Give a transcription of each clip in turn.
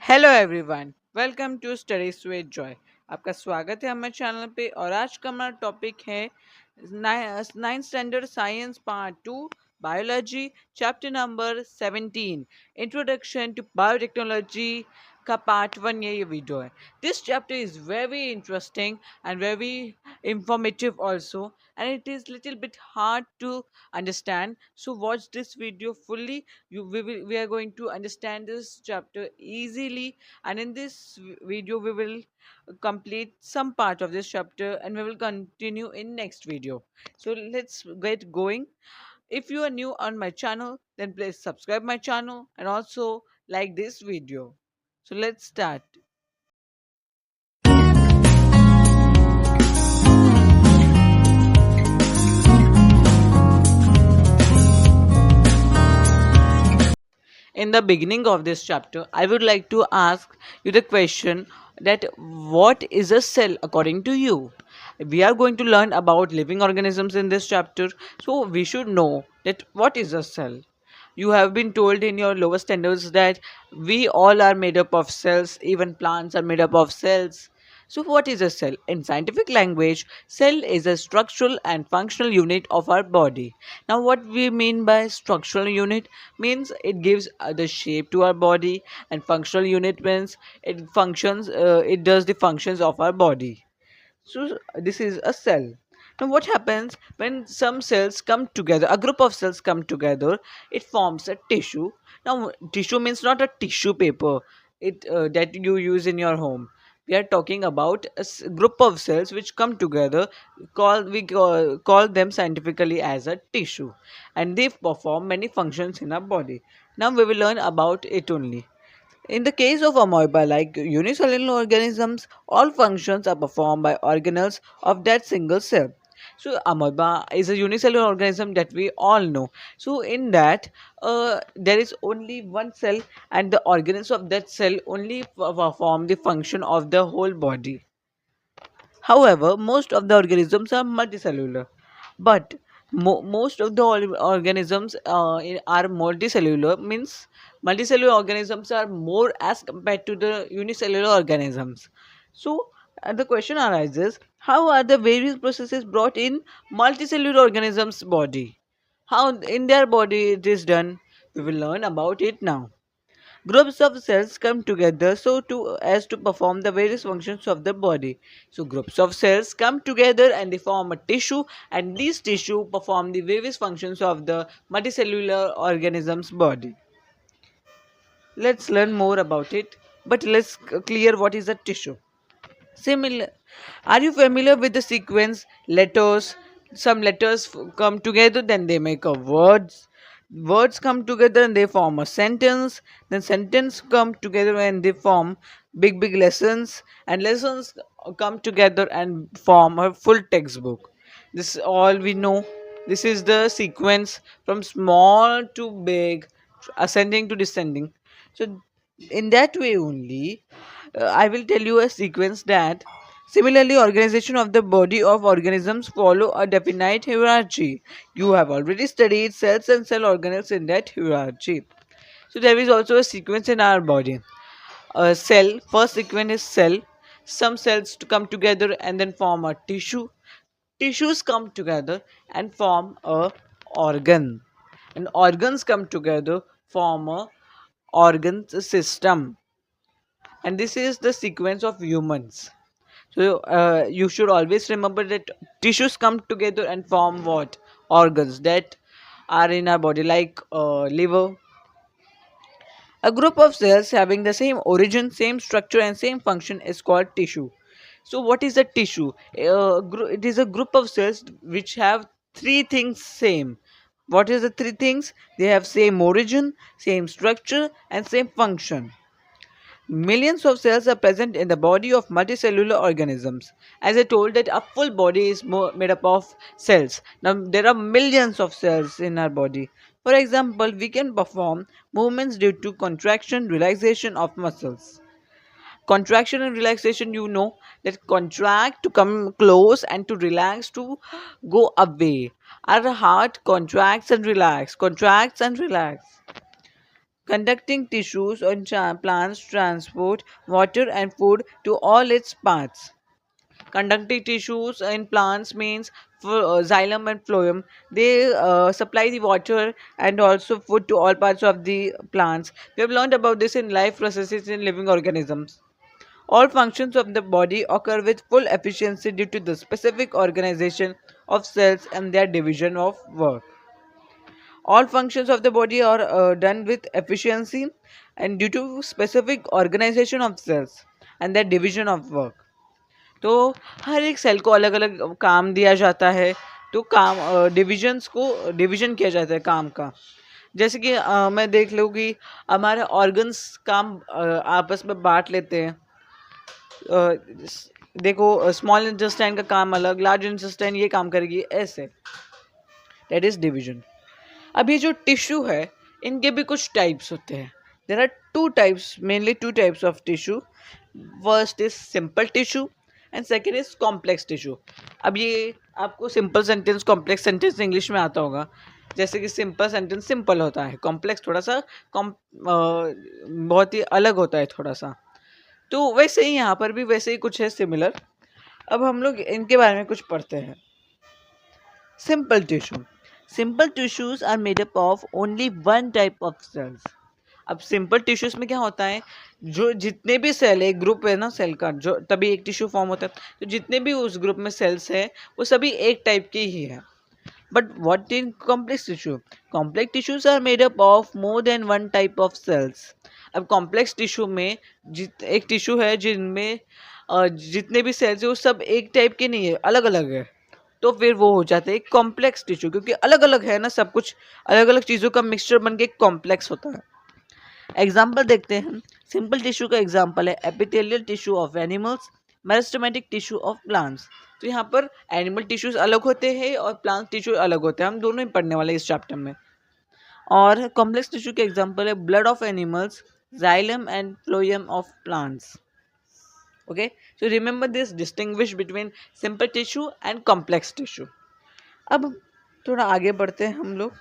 Hello everyone, welcome to studies with Joy. आपका स्वागत है हमारे चैनल पे। और आज का हमारा टॉपिक है ninth standard science part 2 biology, chapter number 17, introduction to biotechnology का पार्ट 1। ये वीडियो है। This chapter is very interesting and very informative also, and it is little bit hard to understand, so watch this video fully. We are going to understand this chapter easily, and in this video we will complete some part of this chapter and we will continue in next video. So let's get going. If you are new on my channel, then please subscribe my channel and also like this video. So let's start. In the beginning of this chapter, I would like to ask you the question that what is a cell according to you? We are going to learn about living organisms in this chapter, so we should know that what is a cell. You have been told in your lower standards that we all are made up of cells, even plants are made up of cells. So, what is a cell? In scientific language, cell is a structural and functional unit of our body. Now, what we mean by structural unit means it gives the shape to our body, and functional unit means it does the functions of our body. So, this is a cell. Now, what happens when some cells come together, a group of cells come together, it forms a tissue. Now, tissue means not a tissue paper that you use in your home. We are talking about a group of cells which come together. Call them scientifically as a tissue, and they perform many functions in our body. Now, we will learn about it only. In the case of amoeba, like unicellular organisms, all functions are performed by organelles of that single cell. So, amoeba is a unicellular organism that we all know. So, in that, there is only one cell, and the organelles of that cell only perform the function of the whole body. However, most of the organisms are multicellular, but most of the organisms are multicellular. Means multicellular organisms are more as compared to the unicellular organisms. So the question arises: how are the various processes brought in multicellular organisms' body? How in their body it is done? We will learn about it now. Groups of cells come together so to as to perform the various functions of the body. So groups of cells come together and they form a tissue, and these tissue perform the various functions of the multicellular organism's body. Let's learn more about it, but let's clear what is a tissue. Similar, are you familiar with the sequence letters? Some letters come together, then they make a words. Words come together and they form a sentence. Then sentence come together and they form big lessons. And lessons come together and form a full textbook. This is all we know. This is the sequence from small to big, ascending to descending. So in that way only, I will tell you a sequence that similarly organization of the body of organisms follow a definite hierarchy. You have already studied cells and cell organelles in that hierarchy. So there is also a sequence in our body. A cell, first sequence is cell. Some cells to come together and then form a tissue. Tissues come together and form a organ. And organs come together form a organ system. And this is the sequence of humans. So you should always remember that tissues come together and form what? Organs that are in our body, like liver. A group of cells having the same origin, same structure, and same function is called tissue. So, what is a tissue? It is a group of cells which have three things same. What is the three things? They have same origin, same structure, and same function. Millions of cells are present in the body of multicellular organisms. As I told that a full body is made up of cells. Now there are millions of cells in our body. For example, we can perform movements due to contraction, relaxation of muscles. Contraction and relaxation, you know that contract to come close and to relax to go away. Our heart contracts and relax, contracts and relax. Conducting tissues on plants transport water and food to all its parts. Conducting tissues in plants means for xylem and phloem. They supply the water and also food to all parts of the plants. We have learned about this in life processes in living organisms. All functions of the body occur with full efficiency due to the specific organization of cells and their division of work. All functions of the body are done with efficiency and due to specific organization of cells and their division of work. तो हर एक cell को अलग अलग काम दिया जाता है, तो काम डिविजन्स को डिवीजन किया जाता है काम का। जैसे कि मैं देख लूँ कि हमारे ऑर्गन्स काम आपस में बांट लेते हैं। देखो स्मॉल इंटेस्टाइन का काम अलग, लार्ज इंटेस्टाइन ये काम करेगी, ऐसे दैट इज डिवीजन। अब ये जो टिश्यू है इनके भी कुछ टाइप्स होते हैं। There are two types, mainly two types of tissue. First is simple tissue and second is complex tissue. अब ये आपको simple sentence complex sentence English में आता होगा। जैसे कि सिंपल सेंटेंस सिंपल होता है, कॉम्प्लेक्स थोड़ा सा बहुत ही अलग होता है थोड़ा सा। तो वैसे ही यहाँ पर भी वैसे ही कुछ है सिमिलर। अब हम लोग इनके बारे में कुछ पढ़ते हैं। Simple tissue. Simple tissues are made up of only one type of cells. अब सिंपल टिश्यूज में क्या होता है, जो जितने भी सेल है, एक ग्रुप है ना सेल का, जो तभी एक टिश्यू फॉर्म होता है, तो जितने भी उस ग्रुप में सेल्स है वो सभी एक टाइप के ही है। But what in complex tissue? Complex tissues are made up of more than one type of cells. अब कॉम्प्लेक्स टिश्यू में एक टिश्यू है जिनमें जितने भी सेल्स है वो सब एक टाइप के नहीं है, अलग अलग है, तो फिर वो हो जाता है कॉम्प्लेक्स टिश्यू, क्योंकि अलग अलग है ना, सब कुछ अलग अलग चीज़ों का मिक्सचर बन के कॉम्प्लेक्स होता है। एग्जाम्पल देखते हैं। सिंपल टिश्यू का एग्जाम्पल है epithelial tissue of animals, meristematic tissue of plants. तो यहाँ पर एनिमल टिश्यूज अलग होते हैं और प्लांट टिश्यू अलग होते हैं, हम दोनों ही पढ़ने वाले इस चैप्टर में। और कॉम्प्लेक्स टिश्यू के एग्जाम्पल है blood of animals, xylem and phloem of plants. Okay, so remember this, distinguish between simple tissue and complex tissue. अब थोड़ा आगे बढ़ते हैं हम लोग।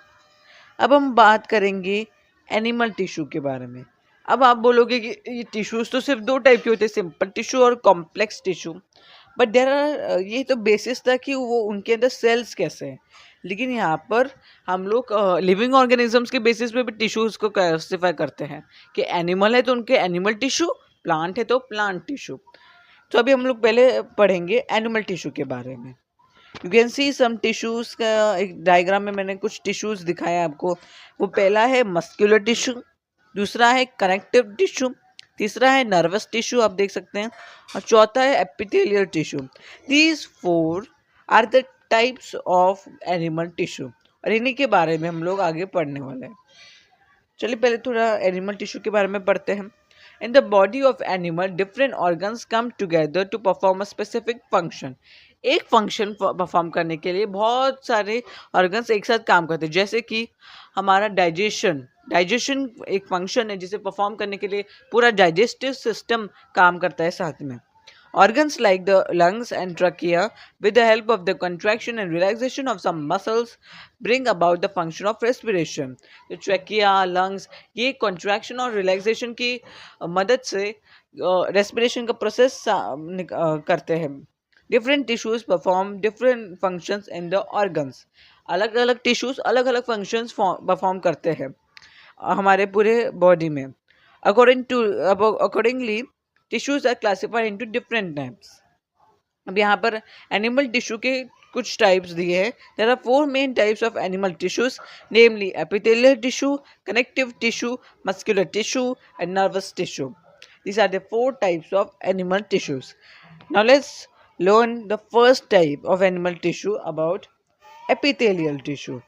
अब हम बात करेंगे एनिमल टिश्यू के बारे में। अब आप बोलोगे कि ये टिश्यूज तो सिर्फ दो टाइप के होते हैं, सिंपल टिश्यू और complex tissue, but there are, ये तो बेसिस था कि वो उनके अंदर सेल्स कैसे हैं। लेकिन यहाँ पर हम लोग लिविंग ऑर्गेनिजम्स के बेसिस पे भी टिश्यूज़ को क्लासिफाई करते हैं कि एनिमल है तो उनके एनिमल टिश्यू, प्लांट है तो प्लांट टिश्यू। तो अभी हम लोग पहले पढ़ेंगे एनिमल टिश्यू के बारे में। You can see some tissues का एक डायग्राम में मैंने कुछ टिश्यूज़ दिखाया आपको। वो पहला है मस्कुलर टिश्यू, दूसरा है कनेक्टिव टिश्यू, तीसरा है नर्वस टिश्यू आप देख सकते हैं, और चौथा है epithelial tissue. These four are the types of animal tissue, और इन्हीं के बारे में हम लोग आगे पढ़ने वाले हैं। चलिए पहले थोड़ा एनिमल टिश्यू के बारे में पढ़ते हैं। In the body of animal different organs come together to perform a specific function. एक फंक्शन परफॉर्म करने के लिए बहुत सारे ऑर्गन्स एक साथ काम करते हैं। जैसे कि हमारा डाइजेशन, डाइजेशन एक फंक्शन है जिसे परफॉर्म करने के लिए पूरा डाइजेस्टिव सिस्टम काम करता है साथ में। Organs like the lungs and trachea, with the help of the contraction and relaxation of some muscles, bring about the function of respiration. तो trachea, lungs ये contraction और relaxation की मदद से respiration का process करते हैं। Different tissues perform different functions in the organs. अलग अलग tissues अलग अलग functions perform करते हैं हमारे पूरे body में। Accordingly, tissues are classified into different types. अब यहाँ पर एनिमल टिश्यू के कुछ टाइप्स दिए हैं। There are four main types of animal tissues, namely epithelial tissue, connective tissue, muscular tissue and nervous tissue. These are the four types of animal tissues. Now let's learn the first type of animal tissue about epithelial tissue.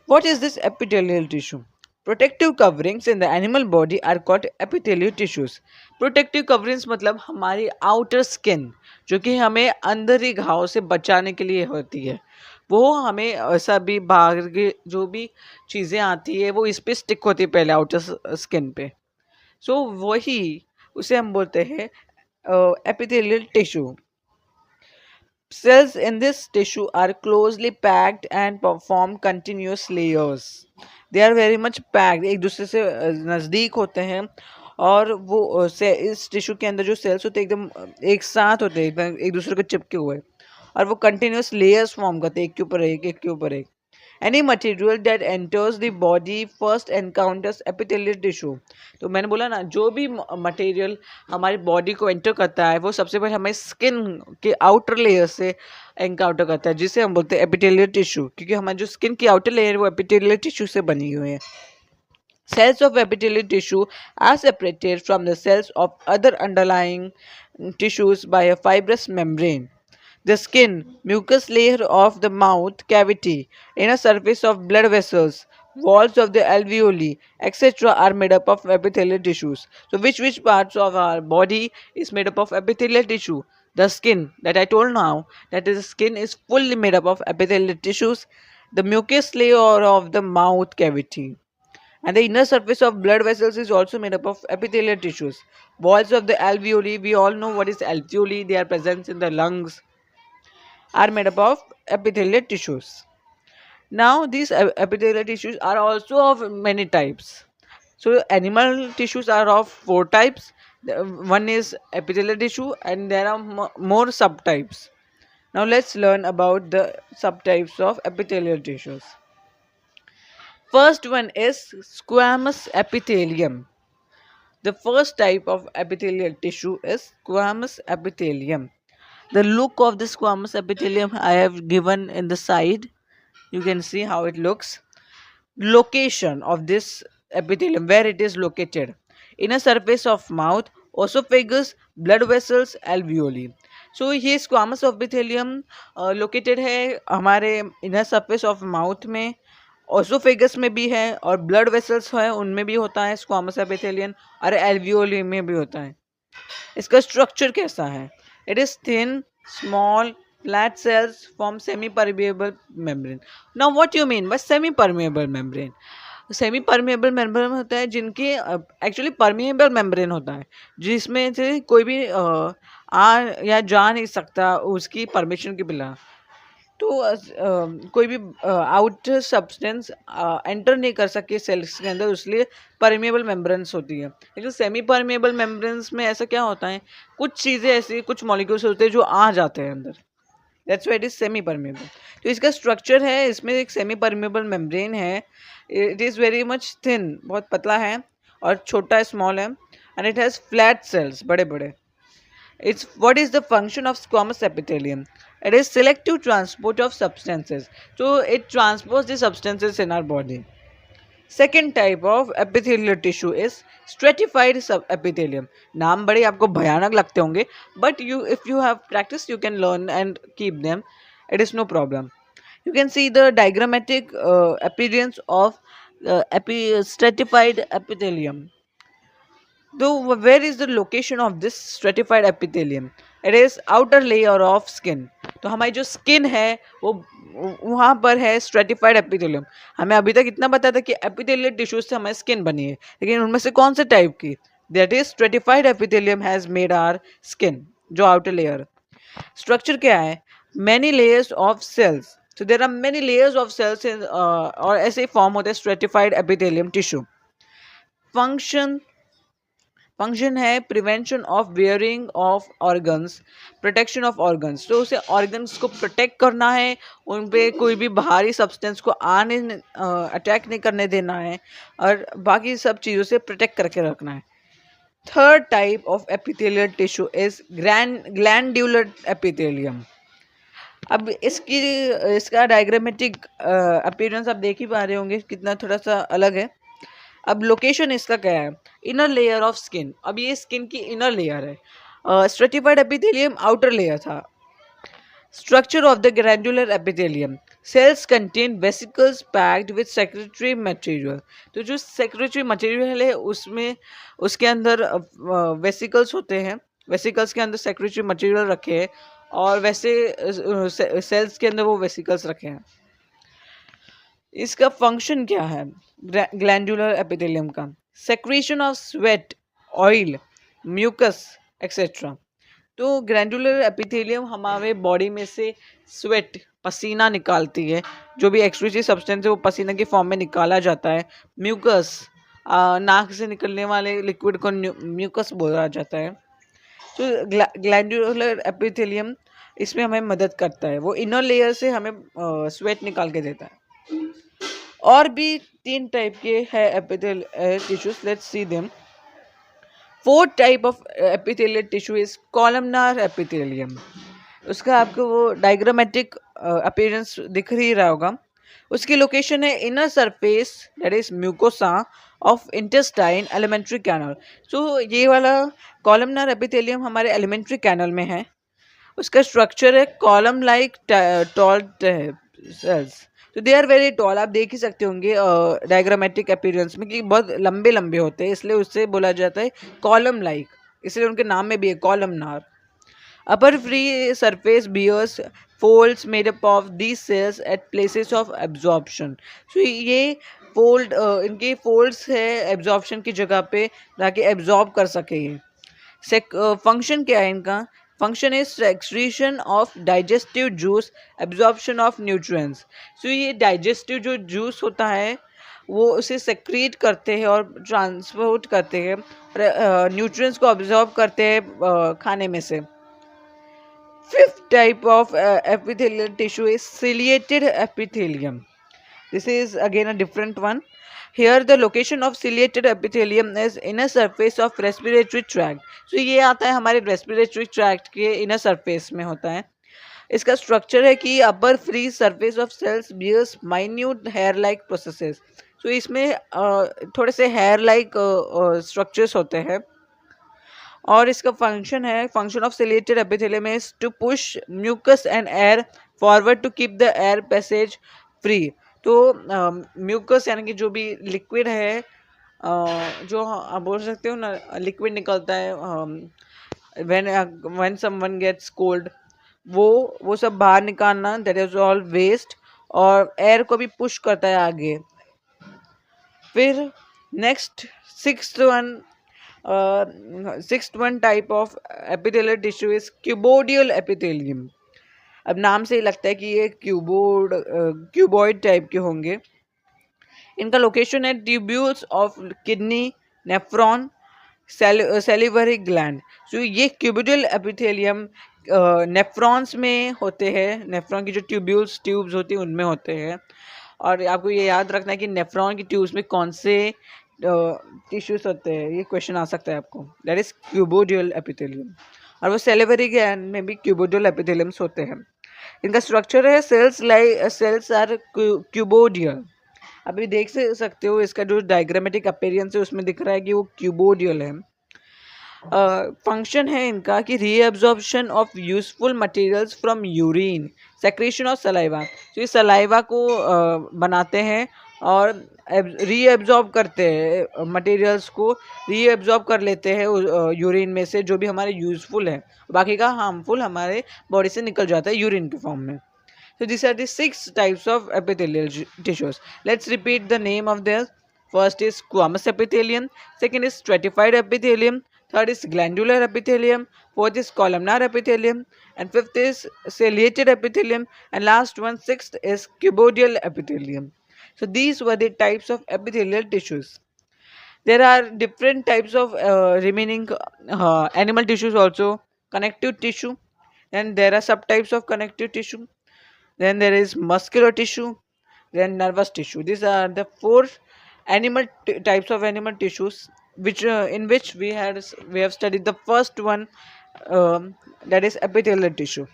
What is this epithelial tissue? Protective coverings in the animal body are called epithelial tissues. Protective coverings मतलब हमारी outer skin जो कि हमें अंदर ही घाव से बचाने के लिए होती है। वो हमें ऐसा भी बाहर की जो भी चीज़ें आती है वो इस पे स्टिक होती है पहले आउटर स्किन पे। सो वही उसे हम बोलते हैं epithelial tissue. Cells in this tissue are closely packed and form continuous layers. They are very much packed, एक दूसरे से नज़दीक होते हैं, और वो से इस टिश्यू के अंदर जो सेल्स होते हैं एकदम एक साथ होते हैं, एकदम एक दूसरे को चिपके हुए, और वो कंटिन्यूस लेयर्स फॉर्म करते हैं, एक के ऊपर एक के ऊपर एक। Any material that enters the body first encounters epithelial tissue। तो मैंने बोला ना, जो भी मटेरियल हमारी बॉडी को एंटर करता है वो सबसे पहले हमारी स्किन के आउटर लेयर से एनकाउंटर करता है, जिसे हम बोलते हैं एपिथेलियल टिश्यू, क्योंकि हमारी जो स्किन की आउटर लेयर है वो एपिथेलियल टिश्यू से बनी हुई है। Cells of epithelial tissue are separated from the cells of other underlying tissues by a fibrous membrane. The skin, mucous layer of the mouth cavity, inner surface of blood vessels, walls of the alveoli, etc. are made up of epithelial tissues. So which parts of our body is made up of epithelial tissue? The skin, that I told now, that is, the skin is fully made up of epithelial tissues. The mucous layer of the mouth cavity, and the inner surface of blood vessels is also made up of epithelial tissues. Walls of the alveoli, we all know what is alveoli, they are present in the lungs, are made up of epithelial tissues. Now, these epithelial tissues are also of many types. So, animal tissues are of four types. One is epithelial tissue, and there are more subtypes. Now, let's learn about the subtypes of epithelial tissues. First one is squamous epithelium. The first type of epithelial tissue is squamous epithelium. The look of the squamous epithelium I have given in the side. You can see how it looks. Location of this epithelium, where it is located: inner surface of mouth, esophagus, blood vessels, alveoli. So ये squamous epithelium located है हमारे inner surface of mouth में, oesophagus में भी है, और blood vessels है उनमें भी होता है स्क्वामस एपिथेलियम, और एल्वियोली में भी होता है। इसका स्ट्रक्चर कैसा है? It is thin, small, flat cells form semi permeable membrane. Now what you mean by semi permeable membrane? Semi permeable membrane होता है जिनके एक्चुअली परमिएबल मेम्ब्रेन होता है, जिसमें से कोई भी आ या जा नहीं सकता उसकी परमिशन के बिना। तो कोई भी आउटर सब्सटेंस एंटर नहीं कर सके सेल्स के अंदर, इसलिए परमेबल मेम्ब्रेन्स होती है। लेकिन सेमी परमेबल मेम्ब्रेन्स में ऐसा क्या होता है, कुछ चीज़ें ऐसी, कुछ मॉलिक्यूल्स होते हैं जो आ जाते हैं अंदर, that's why it is semi permeable. तो इसका स्ट्रक्चर है, इसमें एक सेमी परमेबल मेम्ब्रेन है, it is very much thin, बहुत पतला है और छोटा स्मॉल है, and it has flat sales, बड़े बड़े। It's what is the function of squamous epithelium? It is selective transport of substances. So it transports the substances in our body. Second type of epithelial tissue is stratified epithelium. नाम बड़े आपको भयानक लगते होंगे, but if you have practice you can learn and keep them. It is no problem. You can see the diagrammatic appearance of stratified epithelium. Though, where is the location of this stratified epithelium? It is outer layer of skin. तो हमारी जो skin है वो वहाँ पर है stratified epithelium. हमें अभी तक इतना पता था कि एपिथेलियल टिश्यूज से हमारी स्किन बनी है, लेकिन उनमें से कौन से टाइप की? That is stratified epithelium has made our skin, जो आउटर लेयर। स्ट्रक्चर क्या है? Many layers of cells. So there are many layers of cells और ऐसे ही फॉर्म होते हैं स्ट्रेटिफाइड एपिथेलियम टिश्यू। फंक्शन है prevention of wearing of organs, protection of organs. तो उसे ऑर्गन्स को प्रोटेक्ट करना है, उन पे कोई भी बाहरी सब्सटेंस को आने अटैक नहीं करने देना है, और बाकी सब चीज़ों से प्रोटेक्ट करके रखना है। Third type of epithelial tissue is glandular epithelium. अब इसका डायग्रामेटिक अपीयरेंस आप देख ही पा रहे होंगे कितना थोड़ा सा अलग है। अब लोकेशन इसका क्या है? Inner layer of skin. अब ये स्किन की इनर लेयर है। स्ट्रेटिफाइड एपिथेलियम आउटर लेयर था। Structure of the glandular epithelium, sales contain vesicles packed with secretary material. तो जो सेक्रेटरी मटेरियल है उसमें, उसके अंदर वेसिकल्स होते हैं, वेसिकल्स के अंदर सेक्रेटरी मटेरियल रखे हैं, और वैसे सेल्स के अंदर वो वेसिकल्स रखे हैं। इसका फंक्शन क्या है ग्लैंडुलर एपिथेलियम का? Secretion of sweat, oil, mucus etcetera. तो ग्लैंडुलर एपिथेलियम हमारे बॉडी में से स्वेट, पसीना निकालती है, जो भी एक्सक्रीटरी सब्सटेंस है वो पसीना की फॉर्म में निकाला जाता है। म्यूकस, नाक से निकलने वाले लिक्विड को म्यूकस बोला जाता है। तो ग्लैंडुलर एपिथेलियम इसमें हमें मदद करता है, वो इनर लेयर से हमें स्वेट निकाल के देता है। और भी 3 टाइप के है epithelial tissues, let's see them. Fourth type of epithelial tissue is columnar epithelium. उसका आपको वो डायग्रामेटिक अपीयरेंस दिख ही रहा होगा। उसकी लोकेशन है inner surface that is mucosa of intestine alimentary canal. तो ये वाला कॉलमनार एपिथेलियम हमारे एलिमेंट्री कैनल में है। उसका स्ट्रक्चर है कॉलम लाइक टॉल सेल्स। तो दे आर वेरी टॉल, आप देख ही सकते होंगे डायग्रामेटिक अपीयरेंस में कि बहुत लंबे लंबे होते हैं, इसलिए उससे बोला जाता है कॉलम लाइक, इसलिए उनके नाम में भी है columnar. Upper free surface bears folds made up of these cells at places of absorption। so ये फोल्ड इनके फोल्ड्स है एब्जॉर्प्शन की जगह पे, ताकि एब्जॉर्ब कर सके ये। फंक्शन क्या है इनका? Function is excretion of digestive juice, absorption of nutrients. So ये डाइजेस्टिव जो जूस होता है वो उसे सेक्रीट करते हैं और ट्रांसपोर्ट करते हैं, न्यूट्रिएंट्स को ऑब्जॉर्ब करते हैं खाने में से। Fifth type of epithelial tissue is ciliated epithelium. This is again a different one. Here the location of ciliated epithelium is inner surface of respiratory tract. So ये आता है हमारे respiratory tract के inner surface में होता है। इसका structure है कि upper free surface of cells bears minute hair like processes. तो इसमें थोड़े से हेयर लाइक स्ट्रक्चर्स होते हैं। और इसका फंक्शन है, function of ciliated epithelium is to push mucus and air forward to keep the air passage free. तो म्यूकस यानी कि जो भी लिक्विड है, जो आप बोल सकते हो ना लिक्विड निकलता है व्हेन समवन गेट्स कोल्ड, वो सब बाहर निकालना, दैट इज ऑल वेस्ट, और एयर को भी पुश करता है आगे। फिर next sixth one type of epithelial tissue is cuboidal epithelium. अब नाम से ही लगता है कि ये क्यूबॉइड टाइप के होंगे। इनका लोकेशन है tubules of kidney, nephron, salivary gland. So ये क्यूबोडियल एपिथेलियम नेफ्रॉन्स में होते हैं, नेफ्रॉन की जो ट्यूब्स होती हैं उनमें होते हैं। और आपको ये याद रखना है कि नेफ्रॉन की ट्यूब्स में कौन से टिश्यूज होते हैं, ये क्वेश्चन आ सकता है आपको। That is cuboidal epithelium. और वो सेलिवरी ग्लैंड में भी क्यूबोडियल एपिथेलियम्स होते हैं। इनका स्ट्रक्चर है सेल्स आर क्यूबोडियल। अभी देख सकते हो इसका जो डायग्रामेटिक अपीयरेंस है उसमें दिख रहा है कि वो क्यूबोडियल है। फंक्शन है इनका कि reabsorption of useful materials from urine, secretion of saliva. तो ये सलाइवा को बनाते हैं और रीअब्जॉर्ब करते हैं, मटेरियल्स को रीअब्जॉर्ब कर लेते हैं यूरिन में से, जो भी हमारे यूजफुल है, बाकी का हार्मफुल हमारे बॉडी से निकल जाता है यूरिन के फॉर्म में। So these are the 6 types of epithelial tissues. Let's repeat the name of this. First is squamous epithelium, second is stratified epithelium, third is glandular epithelium, fourth is columnar epithelium, and fifth is ciliated epithelium, and last one, sixth is cuboidal epithelium. So these were the types of epithelial tissues. There are different types of remaining animal tissues also. Connective tissue, and there are subtypes of connective tissue. Then there is muscular tissue, then nervous tissue. These are the 4 animal types of animal tissues which in which we have studied the first one, that is epithelial tissue.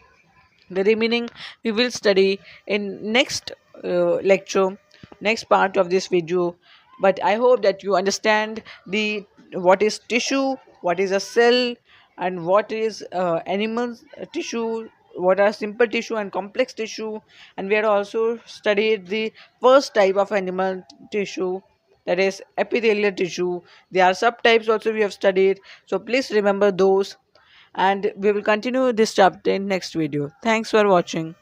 The remaining we will study in next lecture, next part of this video. But I hope that you understand the what is tissue, what is a cell, and what is animal tissue, what are simple tissue and complex tissue. And we had also studied the first type of animal tissue, that is epithelial tissue. There are subtypes also we have studied, so please remember those, and we will continue this chapter in next video. Thanks for watching.